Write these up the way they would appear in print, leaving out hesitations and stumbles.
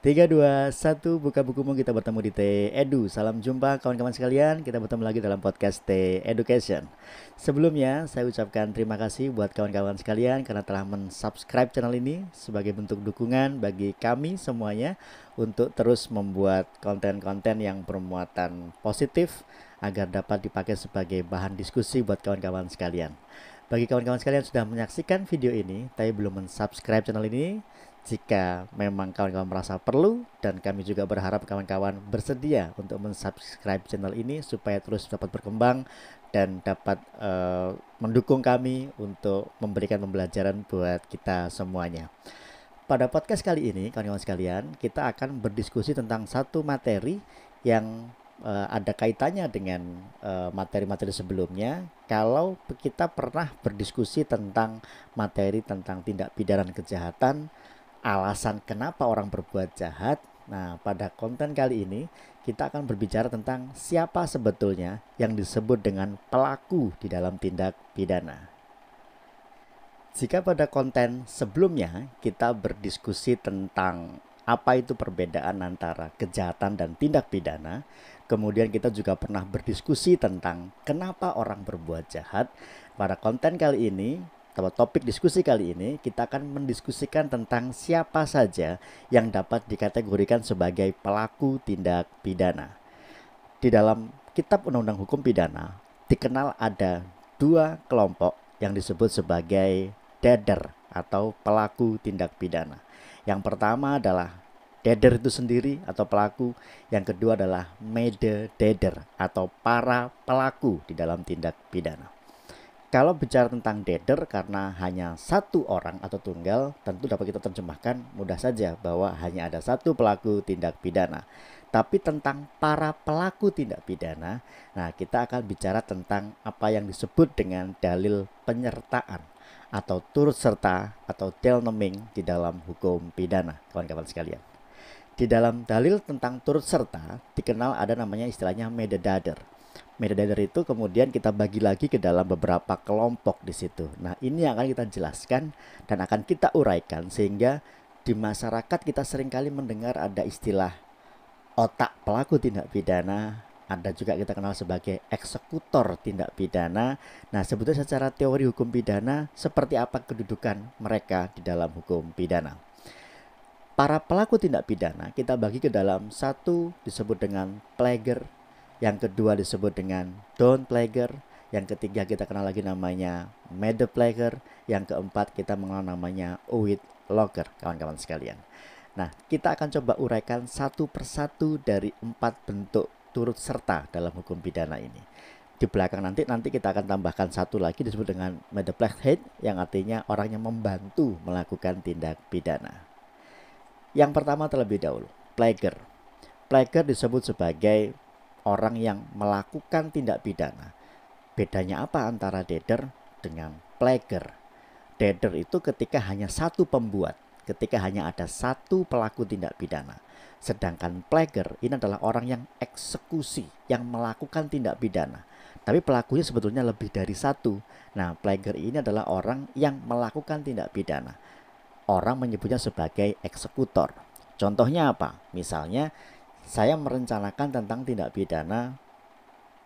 Tiga, dua, satu, buka bukumu, kita bertemu di T Edu. Salam jumpa kawan-kawan sekalian, kita bertemu lagi dalam podcast T Education. Sebelumnya, saya ucapkan terima kasih buat kawan-kawan sekalian karena telah mensubscribe channel ini sebagai bentuk dukungan bagi kami semuanya untuk terus membuat konten-konten yang bermuatan positif agar dapat dipakai sebagai bahan diskusi buat kawan-kawan sekalian. Bagi kawan-kawan sekalian yang sudah menyaksikan video ini tapi belum mensubscribe channel ini, jika memang kawan-kawan merasa perlu, dan kami juga berharap kawan-kawan bersedia untuk mensubscribe channel ini supaya terus dapat berkembang dan dapat mendukung kami untuk memberikan pembelajaran buat kita semuanya. Pada podcast kali ini, kawan-kawan sekalian, kita akan berdiskusi tentang satu materi yang ada kaitannya dengan materi-materi sebelumnya. Kalau kita pernah berdiskusi tentang materi tentang tindak pidana dan kejahatan, alasan kenapa orang berbuat jahat. Nah, pada konten kali ini kita akan berbicara tentang siapa sebetulnya yang disebut dengan pelaku di dalam tindak pidana. Jika pada konten sebelumnya kita berdiskusi tentang apa itu perbedaan antara kejahatan dan tindak pidana, kemudian kita juga pernah berdiskusi tentang kenapa orang berbuat jahat. Pada konten kali ini, atau topik diskusi kali ini, kita akan mendiskusikan tentang siapa saja yang dapat dikategorikan sebagai pelaku tindak pidana. Di dalam Kitab Undang-Undang Hukum Pidana dikenal ada dua kelompok yang disebut sebagai dader atau pelaku tindak pidana. Yang pertama adalah dader itu sendiri atau pelaku, yang kedua adalah mede-dader atau para pelaku di dalam tindak pidana. Kalau bicara tentang dader, karena hanya satu orang atau tunggal, tentu dapat kita terjemahkan mudah saja bahwa hanya ada satu pelaku tindak pidana. Tapi tentang para pelaku tindak pidana, nah kita akan bicara tentang apa yang disebut dengan dalil penyertaan atau turut serta atau telnoming di dalam hukum pidana, kawan-kawan sekalian. Di dalam dalil tentang turut serta dikenal ada namanya istilahnya mede-dader. Mede-dader itu kemudian kita bagi lagi ke dalam beberapa kelompok di situ. Nah, ini yang akan kita jelaskan dan akan kita uraikan sehingga di masyarakat kita seringkali mendengar ada istilah otak pelaku tindak pidana, ada juga kita kenal sebagai eksekutor tindak pidana. Nah, sebetulnya secara teori hukum pidana seperti apa kedudukan mereka di dalam hukum pidana. Para pelaku tindak pidana kita bagi ke dalam satu disebut dengan plager, yang kedua disebut dengan don't plager, yang ketiga kita kenal lagi namanya mede plager, yang keempat kita mengenal namanya with locker, kawan-kawan sekalian. Nah, kita akan coba uraikan satu persatu dari empat bentuk turut serta dalam hukum pidana ini. Di belakang nanti kita akan tambahkan satu lagi disebut dengan mede plager, yang artinya orang yang membantu melakukan tindak pidana. Yang pertama terlebih dahulu, plager. Plager disebut sebagai orang yang melakukan tindak pidana. Bedanya apa antara dader dengan plager? Dader itu ketika hanya satu pembuat, ketika hanya ada satu pelaku tindak pidana. Sedangkan plager ini adalah orang yang eksekusi, yang melakukan tindak pidana. Tapi pelakunya sebetulnya lebih dari satu. Nah, plager ini adalah orang yang melakukan tindak pidana. Orang menyebutnya sebagai eksekutor. Contohnya apa? Misalnya saya merencanakan tentang tindak pidana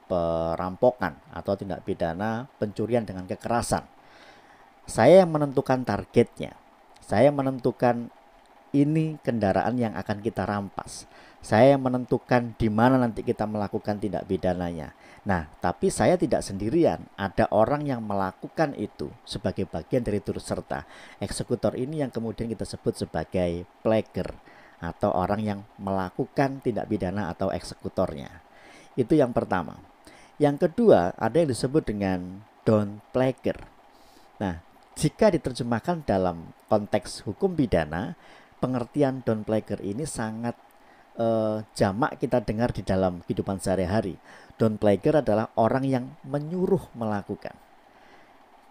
perampokan atau tindak pidana pencurian dengan kekerasan. Saya yang menentukan targetnya. Saya menentukan ini kendaraan yang akan kita rampas. Saya yang menentukan di mana nanti kita melakukan tindak pidananya. Nah, tapi saya tidak sendirian. Ada orang yang melakukan itu sebagai bagian dari turut serta. Eksekutor ini yang kemudian kita sebut sebagai plager atau orang yang melakukan tindak pidana atau eksekutornya. Itu yang pertama. Yang kedua, ada yang disebut dengan don't plager. Nah, jika diterjemahkan dalam konteks hukum pidana, pengertian don't plager ini sangat jamak kita dengar di dalam kehidupan sehari-hari. Don't plager adalah orang yang menyuruh melakukan.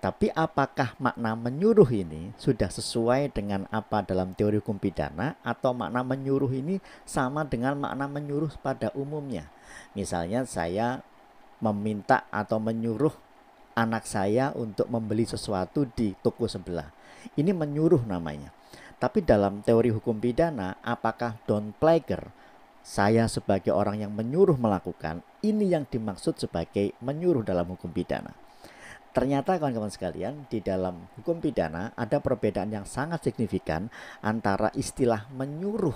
Tapi apakah makna menyuruh ini sudah sesuai dengan apa dalam teori hukum pidana, atau makna menyuruh ini sama dengan makna menyuruh pada umumnya? Misalnya saya meminta atau menyuruh anak saya untuk membeli sesuatu di toko sebelah. Ini menyuruh namanya. Tapi dalam teori hukum pidana, apakah don't plager, saya sebagai orang yang menyuruh melakukan, ini yang dimaksud sebagai menyuruh dalam hukum pidana? Ternyata kawan-kawan sekalian, di dalam hukum pidana ada perbedaan yang sangat signifikan antara istilah menyuruh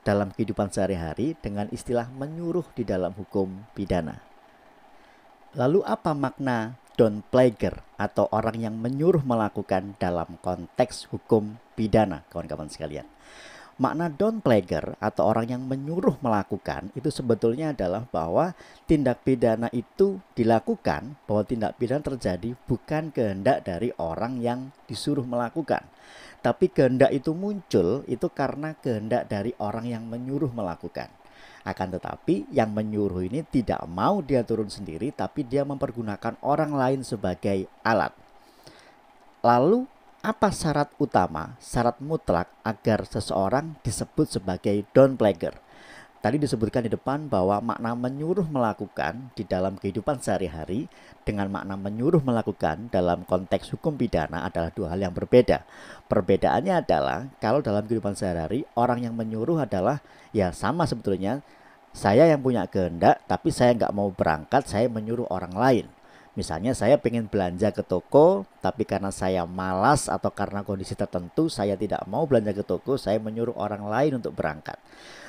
dalam kehidupan sehari-hari dengan istilah menyuruh di dalam hukum pidana. Lalu apa makna don't plager atau orang yang menyuruh melakukan dalam konteks hukum pidana, kawan-kawan sekalian? Makna don't plager atau orang yang menyuruh melakukan itu sebetulnya adalah bahwa tindak pidana itu dilakukan, bahwa tindak pidana terjadi bukan kehendak dari orang yang disuruh melakukan. Tapi kehendak itu muncul itu karena kehendak dari orang yang menyuruh melakukan. Akan tetapi yang menyuruh ini tidak mau dia turun sendiri, tapi dia mempergunakan orang lain sebagai alat. Lalu apa syarat utama, syarat mutlak agar seseorang disebut sebagai don't plager? Tadi disebutkan di depan bahwa makna menyuruh melakukan di dalam kehidupan sehari-hari dengan makna menyuruh melakukan dalam konteks hukum pidana adalah dua hal yang berbeda. Perbedaannya adalah kalau dalam kehidupan sehari-hari orang yang menyuruh adalah ya sama sebetulnya, saya yang punya kehendak tapi saya nggak mau berangkat, saya menyuruh orang lain. Misalnya saya pengen belanja ke toko, tapi karena saya malas atau karena kondisi tertentu saya tidak mau belanja ke toko, saya menyuruh orang lain untuk berangkat.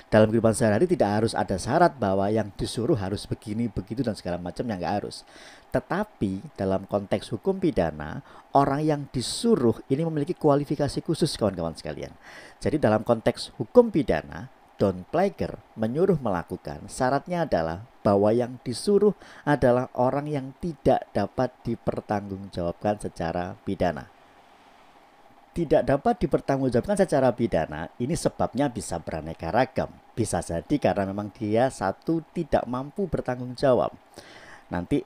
Dalam kehidupan sehari-hari tidak harus ada syarat bahwa yang disuruh harus begini, begitu dan segala macam, yang nggak harus. Tetapi dalam konteks hukum pidana, orang yang disuruh ini memiliki kualifikasi khusus kawan-kawan sekalian. Jadi dalam konteks hukum pidana, don't plager, menyuruh melakukan, syaratnya adalah bahwa yang disuruh adalah orang yang tidak dapat dipertanggungjawabkan secara pidana. Tidak dapat dipertanggungjawabkan secara pidana, ini sebabnya bisa beraneka ragam. Bisa jadi karena memang dia satu tidak mampu bertanggung jawab. Nanti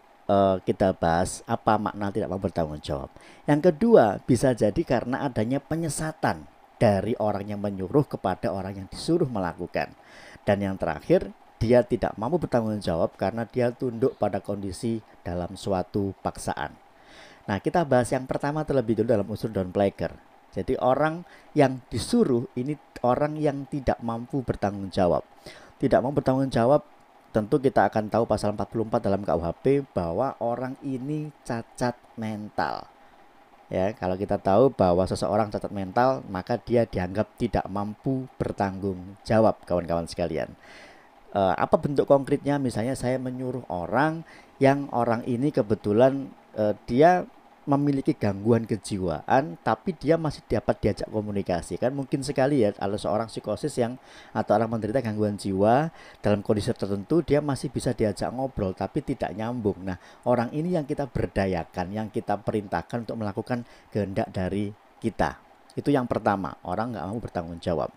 kita bahas apa makna tidak mampu bertanggung jawab. Yang kedua, bisa jadi karena adanya penyesatan dari orang yang menyuruh kepada orang yang disuruh melakukan. Dan yang terakhir, dia tidak mampu bertanggung jawab karena dia tunduk pada kondisi dalam suatu paksaan. Nah, kita bahas yang pertama terlebih dulu dalam unsur don't plager. Jadi orang yang disuruh ini orang yang tidak mampu bertanggung jawab. Tidak mampu bertanggung jawab, tentu kita akan tahu pasal 44 dalam KUHP bahwa orang ini cacat mental. Ya, kalau kita tahu bahwa seseorang cacat mental, maka dia dianggap tidak mampu bertanggung jawab, kawan-kawan sekalian. Apa bentuk konkretnya? Misalnya saya menyuruh orang yang orang ini kebetulan dia memiliki gangguan kejiwaan, tapi dia masih dapat diajak komunikasi. Kan mungkin sekali ya kalau seorang psikosis yang atau orang menderita gangguan jiwa dalam kondisi tertentu dia masih bisa diajak ngobrol tapi tidak nyambung. Nah, orang ini yang kita berdayakan, yang kita perintahkan untuk melakukan kehendak dari kita. Itu yang pertama, orang nggak mau bertanggung jawab.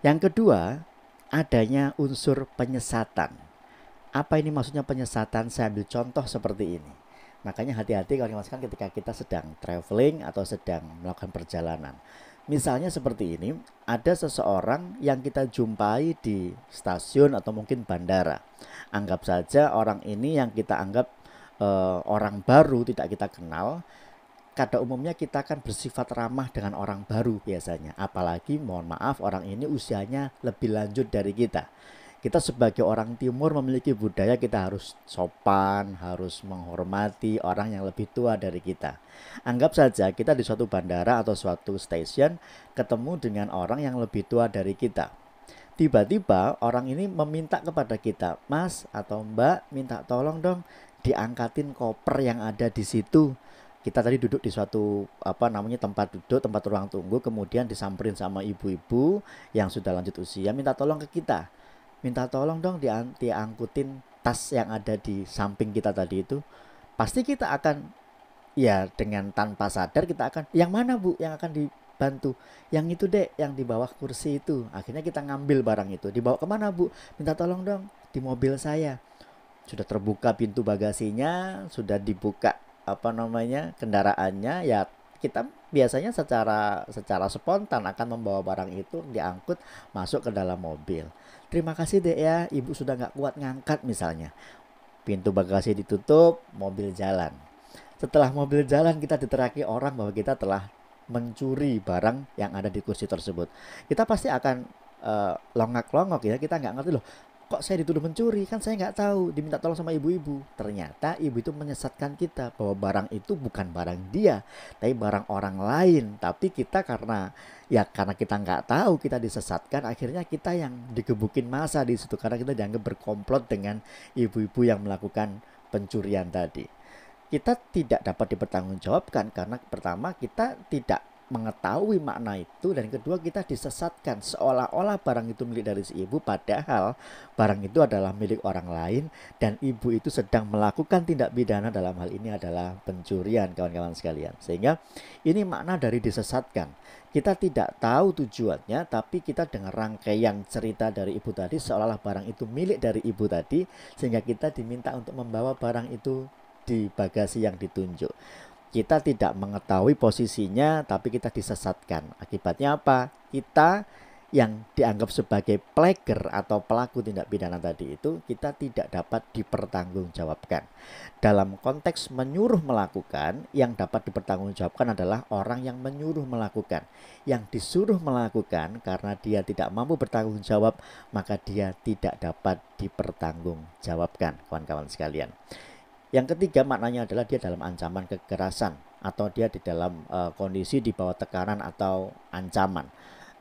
Yang kedua, adanya unsur penyesatan. Apa ini maksudnya penyesatan? Saya ambil contoh seperti ini. Makanya hati-hati kawan-kawan sekalian ketika kita sedang traveling atau sedang melakukan perjalanan. Misalnya seperti ini, ada seseorang yang kita jumpai di stasiun atau mungkin bandara. Anggap saja orang ini yang kita anggap orang baru, tidak kita kenal. Pada umumnya kita akan bersifat ramah dengan orang baru biasanya. Apalagi mohon maaf orang ini usianya lebih lanjut dari kita. Kita sebagai orang timur memiliki budaya kita harus sopan, harus menghormati orang yang lebih tua dari kita. Anggap saja kita di suatu bandara atau suatu stasiun ketemu dengan orang yang lebih tua dari kita. Tiba-tiba orang ini meminta kepada kita, "Mas atau Mbak, minta tolong dong diangkatin koper yang ada di situ." Kita tadi duduk di suatu tempat duduk, tempat ruang tunggu, kemudian disamperin sama ibu-ibu yang sudah lanjut usia, minta tolong ke kita. Minta tolong dong diangkutin tas yang ada di samping kita tadi itu. Pasti kita akan ya dengan tanpa sadar kita akan, "Yang mana Bu yang akan dibantu?" "Yang itu Dek, yang di bawah kursi itu." Akhirnya kita ngambil barang itu. "Dibawa kemana Bu?" "Minta tolong dong di mobil saya." Sudah terbuka pintu bagasinya, sudah dibuka kendaraannya, ya kita biasanya secara spontan akan membawa barang itu diangkut masuk ke dalam mobil. "Terima kasih Dek ya, Ibu sudah nggak kuat ngangkat," misalnya. Pintu bagasi ditutup, mobil jalan. Setelah mobil jalan kita diteraki orang bahwa kita telah mencuri barang yang ada di kursi tersebut. Kita pasti akan longak-longok ya, kita nggak ngerti loh, kok saya dituduh mencuri, kan saya nggak tahu, diminta tolong sama ibu-ibu. Ternyata ibu itu menyesatkan kita bahwa barang itu bukan barang dia, tapi barang orang lain. Tapi kita karena kita nggak tahu, kita disesatkan, akhirnya kita yang digebukin masa di situ karena kita dianggap berkomplot dengan ibu-ibu yang melakukan pencurian tadi. Kita tidak dapat dipertanggungjawabkan karena pertama kita tidak mengetahui makna itu, dan kedua kita disesatkan seolah-olah barang itu milik dari si ibu, padahal barang itu adalah milik orang lain dan ibu itu sedang melakukan tindak pidana, dalam hal ini adalah pencurian, kawan-kawan sekalian. Sehingga ini makna dari disesatkan. Kita tidak tahu tujuannya, tapi kita dengar rangkaian cerita dari ibu tadi seolah-olah barang itu milik dari ibu tadi, sehingga kita diminta untuk membawa barang itu di bagasi yang ditunjuk. Kita tidak mengetahui posisinya, tapi kita disesatkan. Akibatnya apa? Kita yang dianggap sebagai pleger atau pelaku tindak pidana tadi itu, kita tidak dapat dipertanggungjawabkan. Dalam konteks menyuruh melakukan, yang dapat dipertanggungjawabkan adalah orang yang menyuruh melakukan. Yang disuruh melakukan karena dia tidak mampu bertanggung jawab, maka dia tidak dapat dipertanggungjawabkan, kawan-kawan sekalian. Yang ketiga maknanya adalah dia dalam ancaman kekerasan, atau dia di dalam kondisi di bawah tekanan atau ancaman.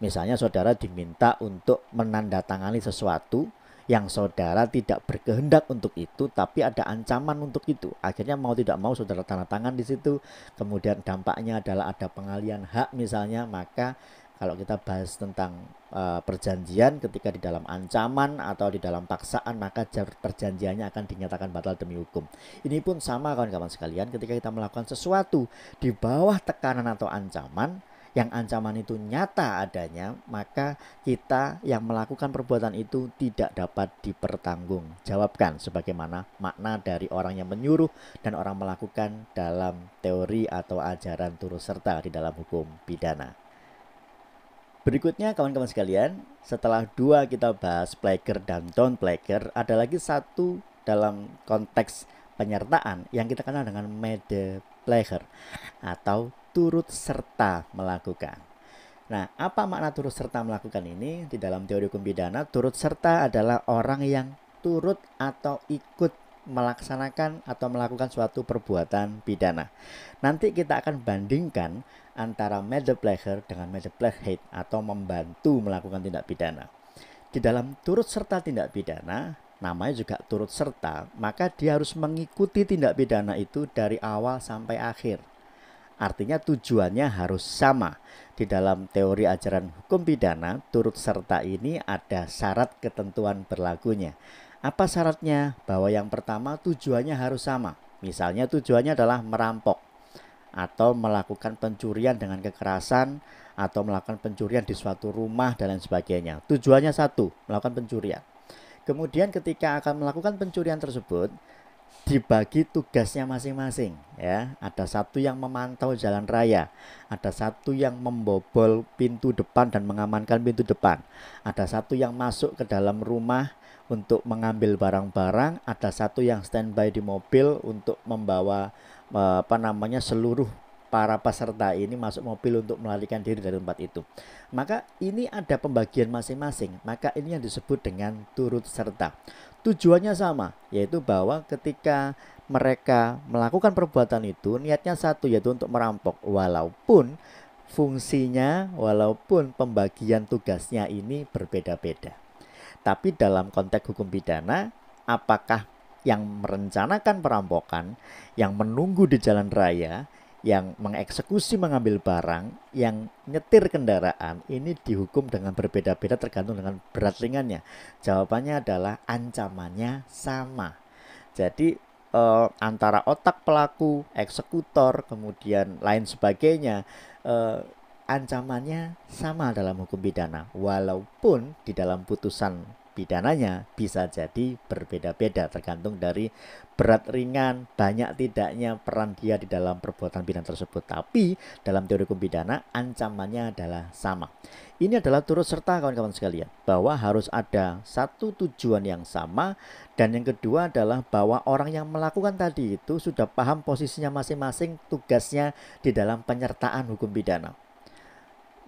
Misalnya saudara diminta untuk menandatangani sesuatu yang saudara tidak berkehendak untuk itu, tapi ada ancaman untuk itu. Akhirnya mau tidak mau saudara tanda tangan di situ. Kemudian dampaknya adalah ada pengalihan hak misalnya. Maka kalau kita bahas tentang perjanjian, ketika di dalam ancaman atau di dalam paksaan, maka perjanjiannya akan dinyatakan batal demi hukum. Ini pun sama, kawan-kawan sekalian, ketika kita melakukan sesuatu di bawah tekanan atau ancaman, yang ancaman itu nyata adanya, maka kita yang melakukan perbuatan itu tidak dapat dipertanggungjawabkan, sebagaimana makna dari orang yang menyuruh dan orang melakukan dalam teori atau ajaran turut serta di dalam hukum pidana. Berikutnya, kawan-kawan sekalian, setelah dua kita bahas plagier dan don't plagier, ada lagi satu dalam konteks penyertaan yang kita kenal dengan mede-plagier atau turut serta melakukan. Nah, apa makna turut serta melakukan ini? Di dalam teori hukum pidana, turut serta adalah orang yang turut atau ikut melaksanakan atau melakukan suatu perbuatan pidana. Nanti kita akan bandingkan antara mede-plagier dengan mede-plagiate atau membantu melakukan tindak pidana. Di dalam turut serta tindak pidana, namanya juga turut serta, maka dia harus mengikuti tindak pidana itu dari awal sampai akhir. Artinya tujuannya harus sama. Di dalam teori ajaran hukum pidana, turut serta ini ada syarat ketentuan berlakunya. Apa syaratnya? Bahwa yang pertama tujuannya harus sama. Misalnya tujuannya adalah merampok atau melakukan pencurian dengan kekerasan, atau melakukan pencurian di suatu rumah dan lain sebagainya. Tujuannya satu, melakukan pencurian. Kemudian ketika akan melakukan pencurian tersebut, dibagi tugasnya masing-masing ya. Ada satu yang memantau jalan raya, ada satu yang membobol pintu depan dan mengamankan pintu depan, ada satu yang masuk ke dalam rumah untuk mengambil barang-barang, ada satu yang standby di mobil untuk membawa seluruh para peserta ini masuk mobil untuk melarikan diri dari tempat itu. Maka ini ada pembagian masing-masing, maka ini yang disebut dengan turut serta. Tujuannya sama, yaitu bahwa ketika mereka melakukan perbuatan itu, niatnya satu, yaitu untuk merampok, walaupun fungsinya, walaupun pembagian tugasnya ini berbeda-beda. Tapi dalam konteks hukum pidana, apakah yang merencanakan perampokan, yang menunggu di jalan raya, yang mengeksekusi mengambil barang, yang nyetir kendaraan, ini dihukum dengan berbeda-beda tergantung dengan berat ringannya. Jawabannya adalah ancamannya sama. Jadi antara otak pelaku, eksekutor, kemudian lain sebagainya, ancamannya sama dalam hukum pidana. Walaupun di dalam putusan pidananya bisa jadi berbeda-beda tergantung dari berat ringan, banyak tidaknya peran dia di dalam perbuatan pidana tersebut. Tapi dalam teori hukum pidana ancamannya adalah sama. Ini adalah turut serta kawan-kawan sekalian, bahwa harus ada satu tujuan yang sama, dan yang kedua adalah bahwa orang yang melakukan tadi itu sudah paham posisinya masing-masing, tugasnya di dalam penyertaan hukum pidana.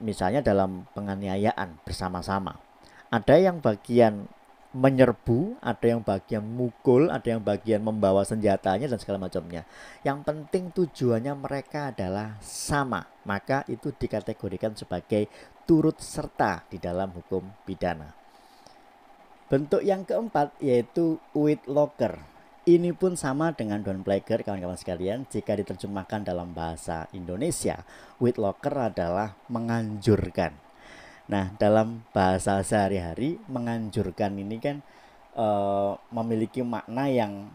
Misalnya dalam penganiayaan bersama-sama, ada yang bagian menyerbu, ada yang bagian mukul, ada yang bagian membawa senjatanya dan segala macamnya. Yang penting tujuannya mereka adalah sama, maka itu dikategorikan sebagai turut serta di dalam hukum pidana. Bentuk yang keempat yaitu Whitlocker. Ini pun sama dengan Don Plager kawan-kawan sekalian. Jika diterjemahkan dalam bahasa Indonesia, Whitlocker adalah menganjurkan. Nah, dalam bahasa sehari-hari menganjurkan ini kan memiliki makna yang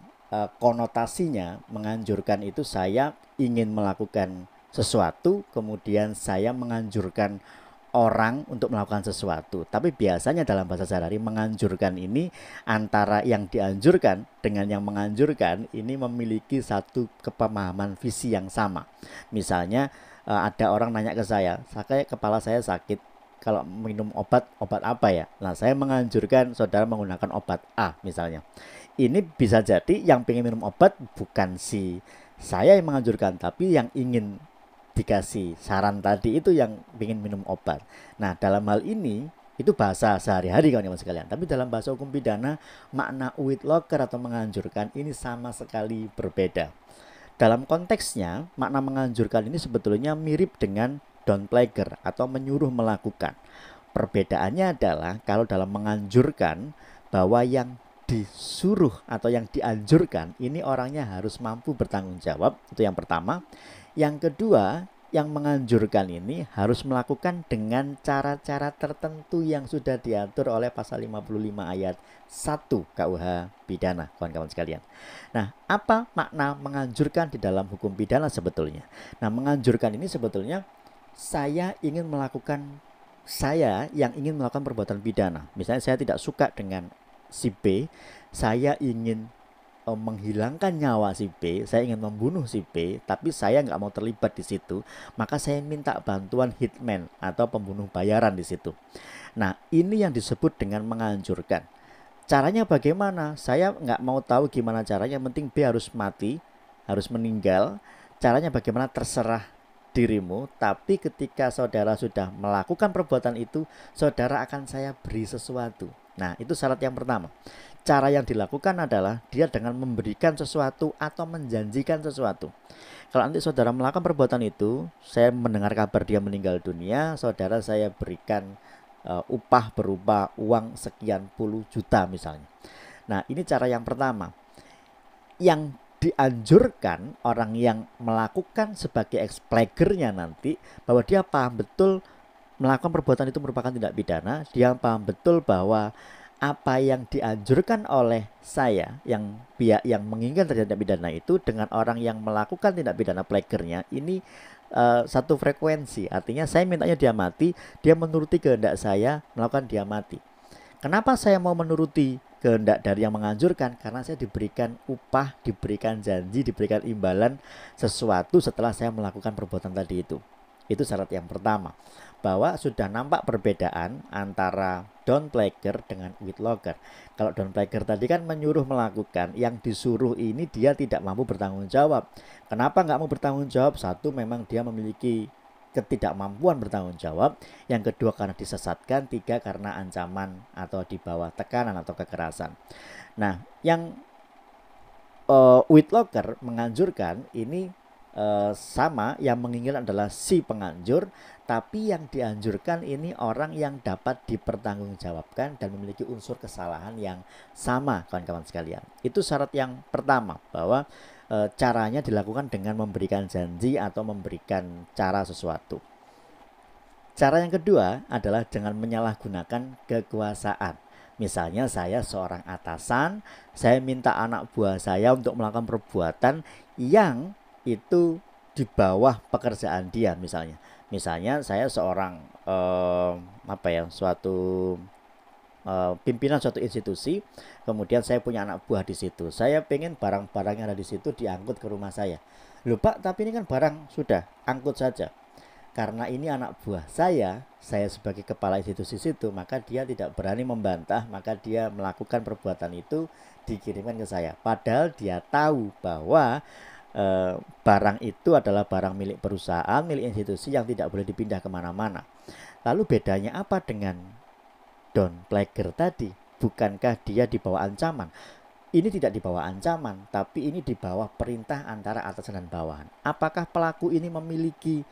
konotasinya, menganjurkan itu saya ingin melakukan sesuatu, kemudian saya menganjurkan orang untuk melakukan sesuatu. Tapi biasanya dalam bahasa sehari-hari menganjurkan ini antara yang dianjurkan dengan yang menganjurkan ini memiliki satu kepemahaman visi yang sama. Misalnya ada orang nanya ke saya kepala saya sakit, kalau minum obat apa ya? Nah, saya menganjurkan saudara menggunakan obat A misalnya. Ini bisa jadi yang pengen minum obat bukan si saya yang menganjurkan, tapi yang ingin dikasih saran tadi itu yang ingin minum obat. Nah, dalam hal ini itu bahasa sehari-hari kawan-kawan sekalian. Tapi dalam bahasa hukum pidana, makna Whitlocker atau menganjurkan ini sama sekali berbeda. Dalam konteksnya, makna menganjurkan ini sebetulnya mirip dengan Don Plager atau menyuruh melakukan. Perbedaannya adalah kalau dalam menganjurkan, bahwa yang disuruh atau yang dianjurkan ini orangnya harus mampu bertanggung jawab, itu yang pertama. Yang kedua, yang menganjurkan ini harus melakukan dengan cara-cara tertentu yang sudah diatur oleh pasal 55 ayat 1 KUH pidana, kawan-kawan sekalian. Nah, apa makna menganjurkan di dalam hukum pidana sebetulnya? Nah, menganjurkan ini sebetulnya saya yang ingin melakukan perbuatan pidana. Misalnya saya tidak suka dengan si B, saya ingin menghilangkan nyawa si B, saya ingin membunuh si B, tapi saya nggak mau terlibat di situ, maka saya minta bantuan hitman atau pembunuh bayaran di situ. Nah, ini yang disebut dengan menganjurkan. Caranya bagaimana? Saya nggak mau tahu gimana caranya, yang penting B harus mati, harus meninggal. Caranya bagaimana terserah dirimu, tapi ketika saudara sudah melakukan perbuatan itu, saudara akan saya beri sesuatu. Nah, itu syarat yang pertama. Cara yang dilakukan adalah dia dengan memberikan sesuatu atau menjanjikan sesuatu. Kalau nanti saudara melakukan perbuatan itu, saya mendengar kabar dia meninggal dunia, saudara saya berikan upah berupa uang sekian puluh juta misalnya. Nah, ini cara yang pertama. Yang dianjurkan orang yang melakukan sebagai ex-plagernya nanti, bahwa dia paham betul melakukan perbuatan itu merupakan tindak pidana, dia paham betul bahwa apa yang dianjurkan oleh saya, yang pihak yang menginginkan terjadi tindak pidana itu, dengan orang yang melakukan tindak pidana plagernya ini satu frekuensi. Artinya saya mintanya dia mati, dia menuruti kehendak saya melakukan dia mati. Kenapa saya mau menuruti kehendak dari yang menganjurkan? Karena saya diberikan upah, diberikan janji, diberikan imbalan sesuatu setelah saya melakukan perbuatan tadi itu. Itu syarat yang pertama, bahwa sudah nampak perbedaan antara Don Plager dengan Whitlocker. Kalau Don Plager tadi kan menyuruh melakukan, yang disuruh ini dia tidak mampu bertanggung jawab. Kenapa nggak mau bertanggung jawab? Satu, memang dia memiliki ketidakmampuan bertanggung jawab. Yang kedua, karena disesatkan. Tiga, karena ancaman atau di bawah tekanan atau kekerasan. Nah, yang Whitlocker menganjurkan ini sama, yang menginginkan adalah si penganjur, tapi yang dianjurkan ini orang yang dapat dipertanggungjawabkan dan memiliki unsur kesalahan yang sama, kawan-kawan sekalian. Itu syarat yang pertama, bahwa caranya dilakukan dengan memberikan janji atau memberikan cara sesuatu. Cara yang kedua adalah dengan menyalahgunakan kekuasaan. Misalnya saya seorang atasan, saya minta anak buah saya untuk melakukan perbuatan yang itu di bawah pekerjaan dia. Misalnya saya seorang suatu pimpinan suatu institusi, kemudian saya punya anak buah di situ. Saya pengen barang-barang yang ada di situ diangkut ke rumah saya. Loh Pak, tapi ini kan barang sudah, angkut saja. Karena ini anak buah saya sebagai kepala institusi situ, maka dia tidak berani membantah, maka dia melakukan perbuatan itu dikirimkan ke saya. Padahal dia tahu bahwa barang itu adalah barang milik perusahaan, milik institusi yang tidak boleh dipindah kemana-mana. Lalu bedanya apa dengan Don Plager tadi? Bukankah dia di bawah ancaman? Ini tidak di bawah ancaman, tapi ini di bawah perintah antara atasan dan bawahan. Apakah pelaku ini memiliki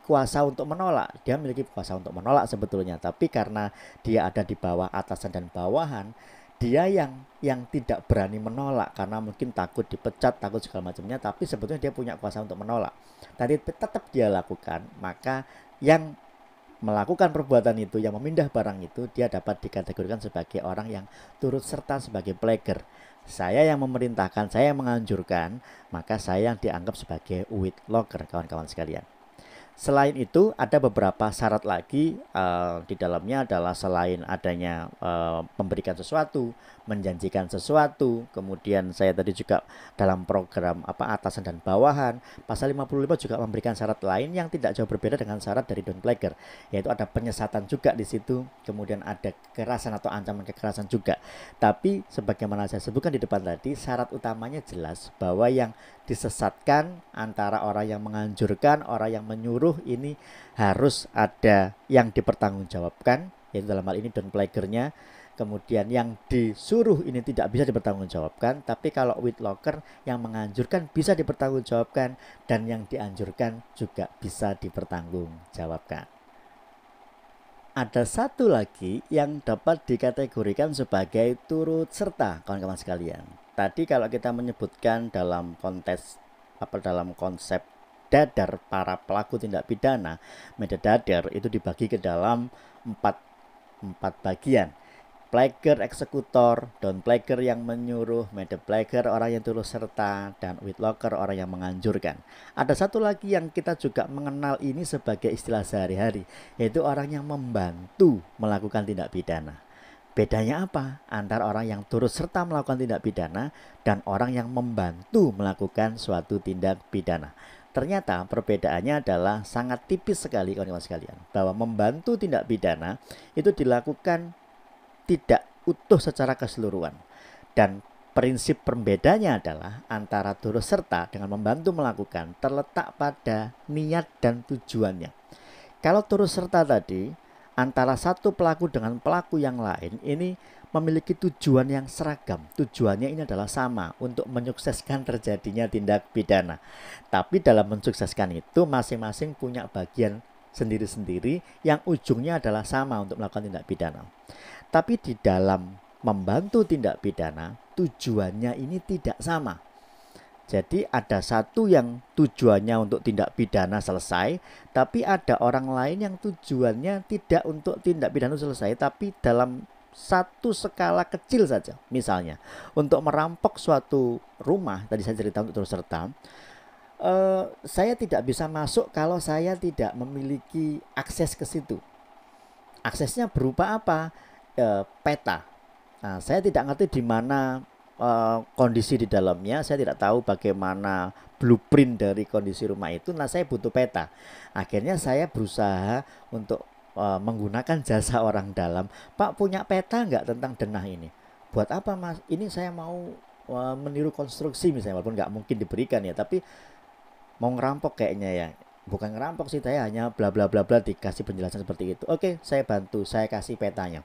kuasa untuk menolak? Dia memiliki kuasa untuk menolak sebetulnya, tapi karena dia ada di bawah atasan dan bawahan, dia yang tidak berani menolak karena mungkin takut dipecat, takut segala macamnya, tapi sebetulnya dia punya kuasa untuk menolak. Tadi tetap dia lakukan, maka yang melakukan perbuatan itu, yang memindah barang itu, dia dapat dikategorikan sebagai orang yang turut serta sebagai plager. Saya yang memerintahkan, saya yang menganjurkan, maka saya yang dianggap sebagai witlocker, kawan-kawan sekalian. Selain itu ada beberapa syarat lagi di dalamnya adalah selain adanya memberikan sesuatu, menjanjikan sesuatu, kemudian saya tadi juga dalam program atasan dan bawahan, pasal 55 juga memberikan syarat lain yang tidak jauh berbeda dengan syarat dari Don Plager, yaitu ada penyesatan juga di situ, kemudian ada kekerasan atau ancaman kekerasan juga. Tapi sebagaimana saya sebutkan di depan tadi, syarat utamanya jelas bahwa yang disesatkan antara orang yang menganjurkan, orang yang menyuruh ini harus ada yang dipertanggungjawabkan, yaitu dalam hal ini Don Plagernya. Kemudian yang disuruh ini tidak bisa dipertanggungjawabkan, tapi kalau witlocker yang menganjurkan bisa dipertanggungjawabkan, dan yang dianjurkan juga bisa dipertanggungjawabkan. Ada satu lagi yang dapat dikategorikan sebagai turut serta, kawan-kawan sekalian. Tadi kalau kita menyebutkan dalam konsep dadar para pelaku tindak pidana, metadadar itu dibagi ke dalam empat bagian. Plager eksekutor, Don Plager yang menyuruh, Plager orang yang turut serta, dan witlocker orang yang menganjurkan. Ada satu lagi yang kita juga mengenal ini sebagai istilah sehari-hari, yaitu orang yang membantu melakukan tindak pidana. Bedanya apa antara orang yang turut serta melakukan tindak pidana dan orang yang membantu melakukan suatu tindak pidana? Ternyata perbedaannya adalah sangat tipis sekali, kawan-kawan sekalian, bahwa membantu tindak pidana itu dilakukan tidak utuh secara keseluruhan, dan prinsip perbedaannya adalah antara turut serta dengan membantu melakukan terletak pada niat dan tujuannya. Kalau turut serta tadi antara satu pelaku dengan pelaku yang lain ini memiliki tujuan yang seragam. Tujuannya ini adalah sama, untuk menyukseskan terjadinya tindak pidana. Tapi dalam mensukseskan itu masing-masing punya bagian sendiri-sendiri yang ujungnya adalah sama untuk melakukan tindak pidana. Tapi di dalam membantu tindak pidana, tujuannya ini tidak sama. Jadi ada satu yang tujuannya untuk tindak pidana selesai, tapi ada orang lain yang tujuannya tidak untuk tindak pidana selesai, tapi dalam satu skala kecil saja. Misalnya, untuk merampok suatu rumah, tadi saya cerita untuk turut serta, saya tidak bisa masuk kalau saya tidak memiliki akses ke situ. Aksesnya berupa apa? Peta. Nah, saya tidak ngerti di mana kondisi di dalamnya, saya tidak tahu bagaimana blueprint dari kondisi rumah itu. Nah, saya butuh peta. Akhirnya saya berusaha untuk menggunakan jasa orang dalam. Pak, punya peta nggak tentang denah ini? Buat apa Mas? Ini saya mau meniru konstruksi misalnya, walaupun nggak mungkin diberikan ya, tapi mau ngerampok kayaknya ya. Bukan ngerampok sih, saya hanya bla bla bla bla, dikasih penjelasan seperti itu. Oke, saya bantu, saya kasih petanya.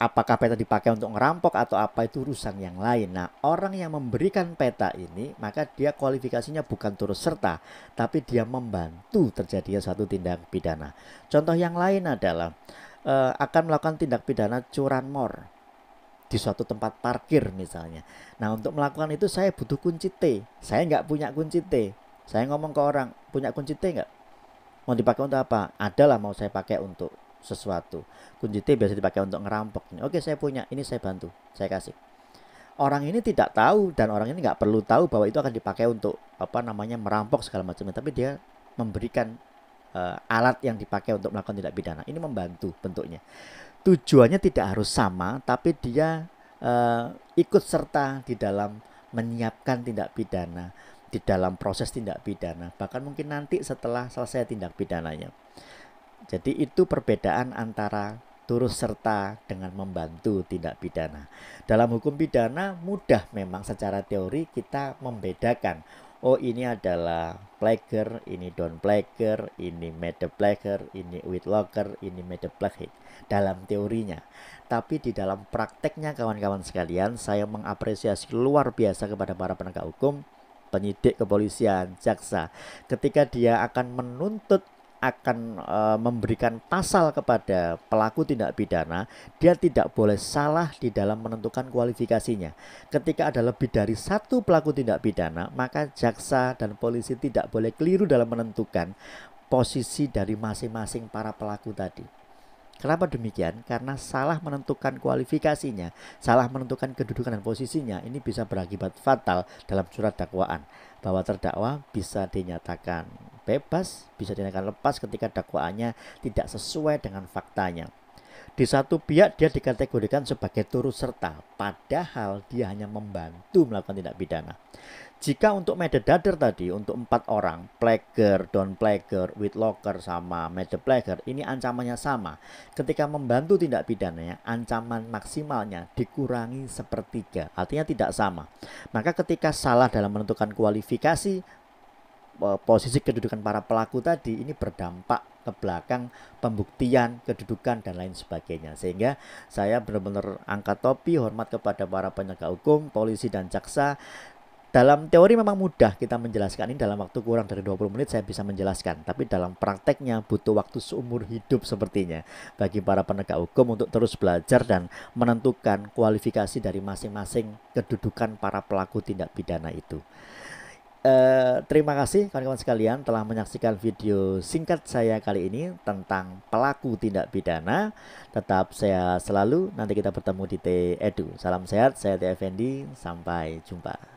Apakah peta dipakai untuk ngerampok atau apa, itu urusan yang lain. Nah, orang yang memberikan peta ini, maka dia kualifikasinya bukan turut serta, tapi dia membantu terjadinya suatu tindak pidana. Contoh yang lain adalah akan melakukan tindak pidana curanmor di suatu tempat parkir misalnya. Nah, untuk melakukan itu saya butuh kunci T. Saya nggak punya kunci T. Saya ngomong ke orang, punya kunci T nggak? Mau dipakai untuk apa? Adalah mau saya pakai untuk sesuatu. Kunci T biasa dipakai untuk ngerampok. Oke, saya punya, ini saya bantu, saya kasih. Orang ini tidak tahu, dan orang ini nggak perlu tahu bahwa itu akan dipakai untuk merampok segala macamnya, tapi dia memberikan alat yang dipakai untuk melakukan tindak pidana. Ini membantu bentuknya. Tujuannya tidak harus sama, tapi dia ikut serta di dalam menyiapkan tindak pidana, di dalam proses tindak pidana, bahkan mungkin nanti setelah selesai tindak pidananya. Jadi itu perbedaan antara turut serta dengan membantu tindak pidana. Dalam hukum pidana mudah memang secara teori kita membedakan. Oh, ini adalah plager, ini down plager, ini made the plager, ini with locker, ini made the plague dalam teorinya. Tapi di dalam prakteknya kawan-kawan sekalian, saya mengapresiasi luar biasa kepada para penegak hukum, penyidik kepolisian, jaksa, ketika dia akan menuntut, akan memberikan pasal kepada pelaku tindak pidana, dia tidak boleh salah di dalam menentukan kualifikasinya. Ketika ada lebih dari satu pelaku tindak pidana, maka jaksa dan polisi tidak boleh keliru dalam menentukan posisi dari masing-masing para pelaku tadi. Kenapa demikian? Karena salah menentukan kualifikasinya, salah menentukan kedudukan dan posisinya, ini bisa berakibat fatal dalam surat dakwaan, bahwa terdakwa bisa dinyatakan bebas, bisa dinyatakan lepas ketika dakwaannya tidak sesuai dengan faktanya. Di satu pihak dia dikategorikan sebagai turut serta, padahal dia hanya membantu melakukan tindak pidana. Jika untuk metadata tadi, untuk 4 orang, plager, down plager, with locker, sama made plager, ini ancamannya sama. Ketika membantu tindak pidananya, ancaman maksimalnya dikurangi sepertiga, artinya tidak sama. Maka ketika salah dalam menentukan kualifikasi, posisi kedudukan para pelaku tadi, ini berdampak ke belakang pembuktian, kedudukan, dan lain sebagainya. Sehingga saya benar-benar angkat topi, hormat kepada para penegak hukum, polisi, dan jaksa. Dalam teori memang mudah kita menjelaskan ini, dalam waktu kurang dari 20 menit saya bisa menjelaskan. Tapi dalam prakteknya butuh waktu seumur hidup sepertinya bagi para penegak hukum untuk terus belajar dan menentukan kualifikasi dari masing-masing kedudukan para pelaku tindak pidana itu. Terima kasih kawan-kawan sekalian telah menyaksikan video singkat saya kali ini tentang pelaku tindak pidana. Tetap saya selalu, nanti kita bertemu di T Edu. Salam sehat, saya T Effendi, sampai jumpa.